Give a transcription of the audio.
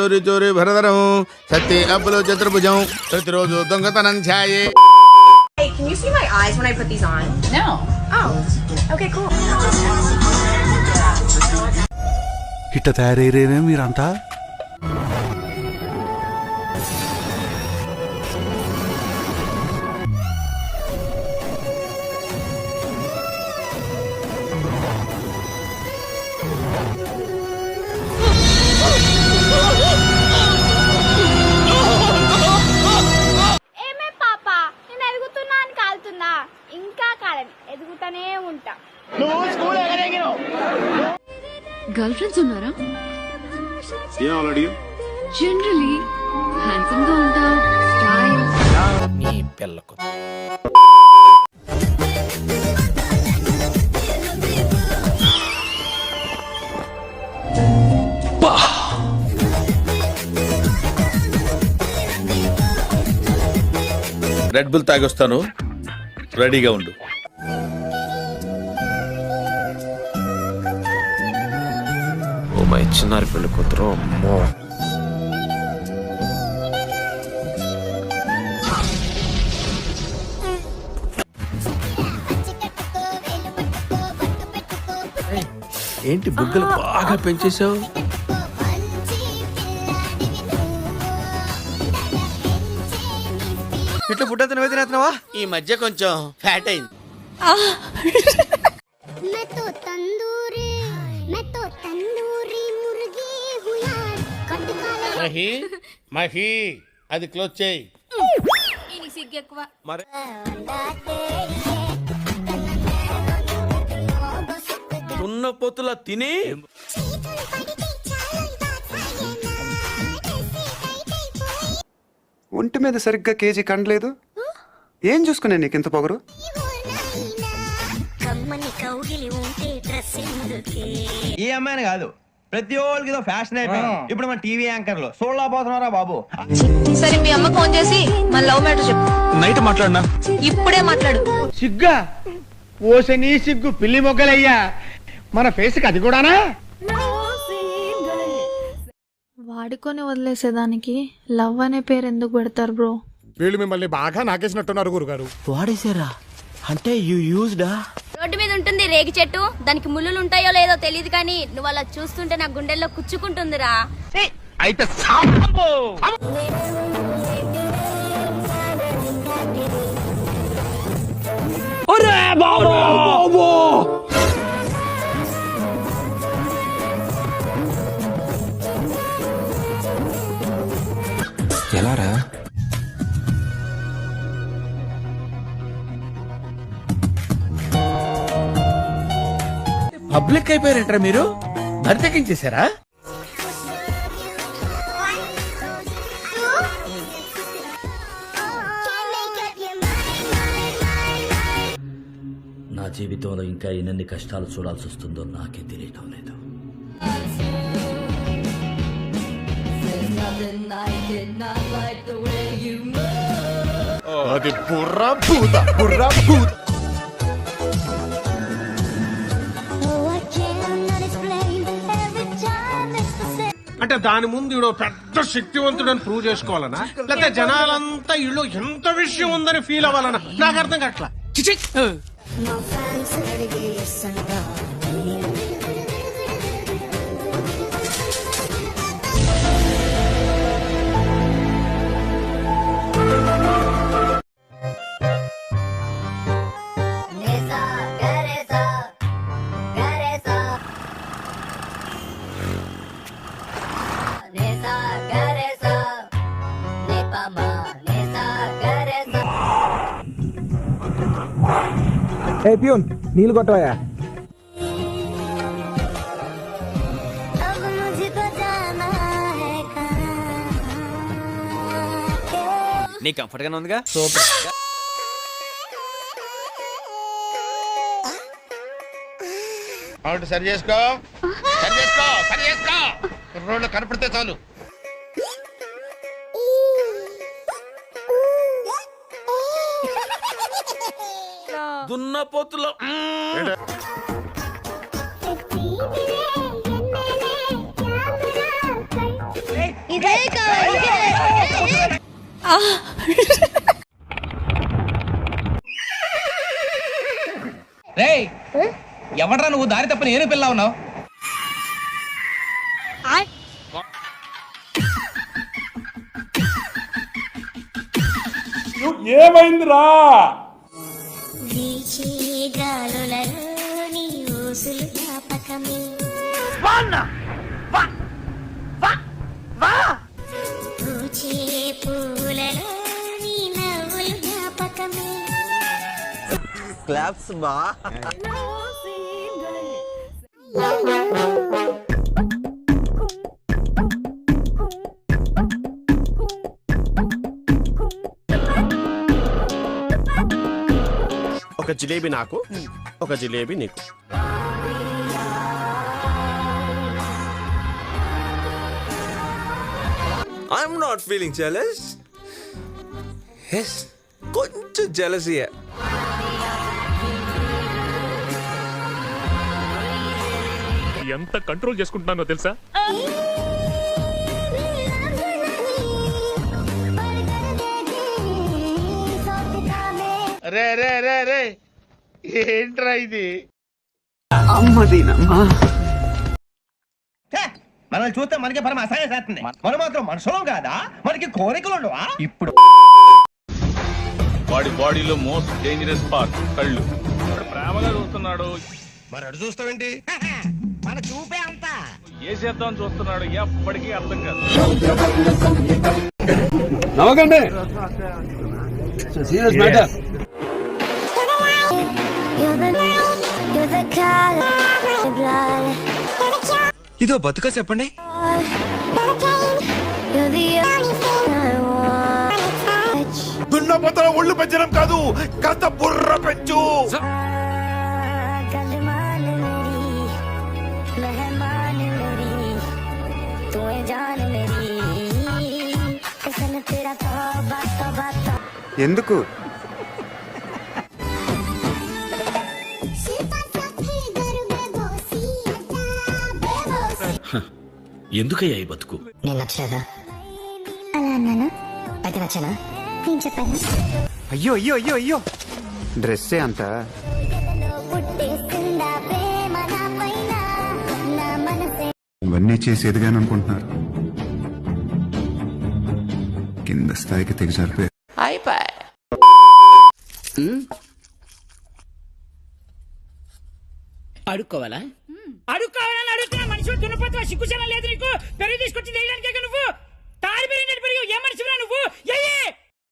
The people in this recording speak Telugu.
చోరీ చోరీ భరధరం సత్తి అప్పులు చతుర్భుజం ప్రతిరోజు దొంగతనం ఛాయే. Hey, can you see my eyes when I put these on? No. Oh, okay, cool. ఇట్ట తయారయ్యేనే మీరంతా. ఏమే పాప, నేను ఎదుగుతున్నా అని కాలుతుందా? ఇంకా కాలని ఎదుగుతానే ఉంటా. గర్ల్ ఫ్రెండ్స్ ఉన్నారా? జనరలీ హ్యాండ్సమ్ గా ఉంటావు, స్టైల్. నీ పిల్లకు రెడ్ బుల్ తాగొస్తాను, రెడీగా ఉండు. ఓ మై చిన్నారి పెళ్లి కూతురు, అమ్మో. ఏంటి బుగ్గలు బాగా పెంచేసావు? ఇట్లా ఫుడ్ అంతా నువ్వే తినేస్తున్నావా? ఈ మధ్య కొంచెం ఫ్యాట్ అయింది. మహి మహి అది క్లోజ్ చేయి. మరి ఉన్న పొత్తుల తిని ఒంటి మీద సరిగ్గా కేజీ కండలేదు. ఏం చూసుకునే నీకు ఇంత పొగరు? ఈ అమ్మాయిని కాదు, ప్రతి ఒక్కరికి ఏదో ఫ్యాషన్ అయిపోయింది. ఇప్పుడు మన టీవీ యాంకర్లు సోళ్ళ పోతున్నారా బాబు? సరే మీ అమ్మ ఫోన్ చేసి మన లవ్ మ్యాటర్ చెప్పు. నైట్ మాట్లాడినా ఇప్పుడే మాట్లాడు. సిగ్గా ఓసని సిగ్గు పిల్లి మొగ్గలయ్యా, మన ఫేస్కి అది కూడానా? వాడుకొని వదిలేసేదానికి లవ్ అనే పేరు ఎందుకు పెడతారు బ్రో? వీళ్ళు మిమ్మల్ని బాగా నాకేసినట్టున్నారు గురుగారు. వాడేసారా? అంటే యూ యూజ్డా? రోడ్డు మీద ఉంటుంది రేగి చెట్టు, దానికి ముళ్ళులు ఉంటాయో లేదో తెలియదు కానీ నువ్వు అలా చూస్తుంటే నా గుండెల్లో కుచ్చుకుంటుందిరా. అయితే ఎలారా? పబ్లిక్ అయిపోయారంటారా మీరు? బరితెక్కించేశారా? నా జీవితంలో ఇంకా ఎన్ని కష్టాలు చూడాల్సి వస్తుందో నాకే తెలియటం లేదు. అది బుర్రా భూత, బుర్రా భూత. అంటే దాని ముందు ఈడో పెద్ద శక్తివంతుడని ప్రూవ్ చేసుకోవాలనా, లేకపోతే జనాలంతా ఇళ్ళు ఎంత విషయం ఉందని ఫీల్ అవ్వాలనా? నాకు అర్థం కావట్లా. ప్యూన్ నీళ్ళు కొట్టవా? నీ కంఫర్ట్ గానే ఉందిగా? సరి చేసుకో, సరి చేసుకో, సరి చేసుకో. రోడ్లు కనపడితే చాలు. దున్నపోతులో రేయ్ ఎవడ్రా నువ్వు దారి తప్ప నేను పిల్ల ఉన్నావు? క్లాప్స్ బా. ఒక జిలేబీ నాకు, ఒక జిలేబీ నీకు. I'm not feeling jealous. Yes, కొంచెం జెలసీయే. ఎంత కంట్రోల్ చేసుకుంటున్నానో తెలుసా? రే రే రే రే, ఏంట్రా ఇది? అమ్మదీనమ్మా. మనల్ని చూస్తే మనకి పరమ అసహాయం చేస్తుంది. మనం మాత్రం మనుషులం కాదా? మనకి కోరికలు ఉండవా? ఇప్పుడు వాడి బాడీలో మోస్ట్ డేంజరస్ పార్ట్ కళ్ళు. ప్రేమగా చూస్తున్నాడు, మరి అడు చూస్తావేంటి? మన చూపే అంతా. ఏ చేద్దాం చూస్తున్నాడు, ఎప్పటికీ అర్థం కాదు. నవ్వకండి. Serious matter. ఇదో బతుక చెప్పండి. దున్నపోతల ఒళ్ళు పెంచడం కాదు, కాస్త బుర్ర పెంచు. ఎందుకు? ఎందుకయ్యా ఈ బతుకు? నేను నచ్చలేదా? అలా అన్నానా? అయితే నచ్చనా? నేను చెప్పాను. అయ్యో అయ్యో అయ్యో అయ్యో, డ్రెస్సే అంత. ఇవన్నీ చేసి ఎదిగాననుకుంటున్నారు, కింద స్థాయికి తెగజారిపోయారు. అడుక్కోవాలా? అడుక్కోవాలని అడుగుతున్నా. మనిషి దున్నపోతున్నా, సిగ్గుచనం లేదు నీకు. పెరుగు తీసుకొచ్చి తీయడానికి